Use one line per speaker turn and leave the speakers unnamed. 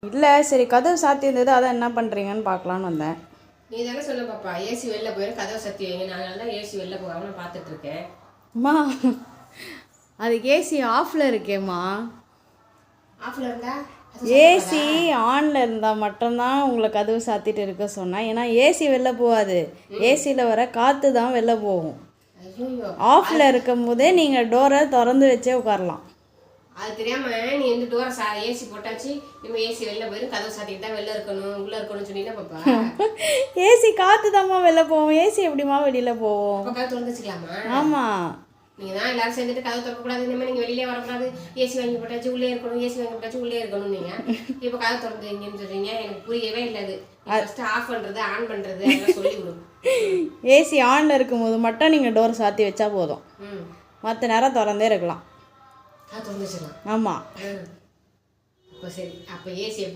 இல்லை சரி கதவு சாத்தியிருந்தது, அதான் என்ன பண்ணுறீங்கன்னு பார்க்கலான்னு வந்தேன்.
நீ தானே சொல்ல பாப்பா, ஏசி வெளில போயிடும், கதவை சத்தி வைங்க. நான் தான் ஏசி வெளில போகாம பார்த்துட்டு இருக்கேன்.
அம்மா அதுக்கு ஏசி ஆஃபில் இருக்கேம்மா.
ஆஃப்ல இருந்தா
ஏசி ஆனில் இருந்தால் மட்டும்தான் உங்களை கதவு சாத்திட்டு இருக்க சொன்னேன். ஏன்னா ஏசி வெளில போகாது, ஏசியில் வர காற்று தான் வெளில போகும்.
ஐயோ,
ஆஃபில் இருக்கும் போதே நீங்கள் டோரை திறந்து வச்சே உட்காரலாம்.
அது தெரியாம நீ வந்து டோரை ஏசி போட்டாச்சு, நம்ம ஏசி வெளில போயிடும், கதவு சாத்திட்டு தான் வெளில இருக்கணும், உள்ள இருக்கணும்னு சொன்னீங்கன்னா பாப்பா.
ஏசி காற்று தான்மா வெளில போகும், ஏசி எப்படிமா வெளியில் போகும்?
அப்போ கதவு திறந்து வச்சுக்கலாமா?
ஆமாம்,
நீங்க தான் எல்லாரும் சேர்ந்துட்டு கதவு திறக்கக்கூடாது, இனிமேல் நீங்க வெளியிலே வரக்கூடாது, ஏசி வாங்கி போட்டாச்சு உள்ளே இருக்கணும், ஏசி வாங்கி போட்டாச்சு உள்ளே இருக்கணும். நீங்க இப்போ கதவு திறந்து வைங்கன்னு சொல்றீங்க, எனக்கு புரியவே இல்லை. அது ஃபர்ஸ்ட் ஆஃப் பண்றது ஆன் பண்றது அதெல்லாம் சொல்லி விடும்.
ஏசி ஆனில் இருக்கும்போது மட்டும் நீங்கள் டோர் சாத்தி வச்சா போதும், மற்ற நேரம் திறந்தே இருக்கலாம்.
கதவு திறந்து வச்சிடலாம்.
ஆமாம்.
அப்போ சரி, அப்போ ஏசி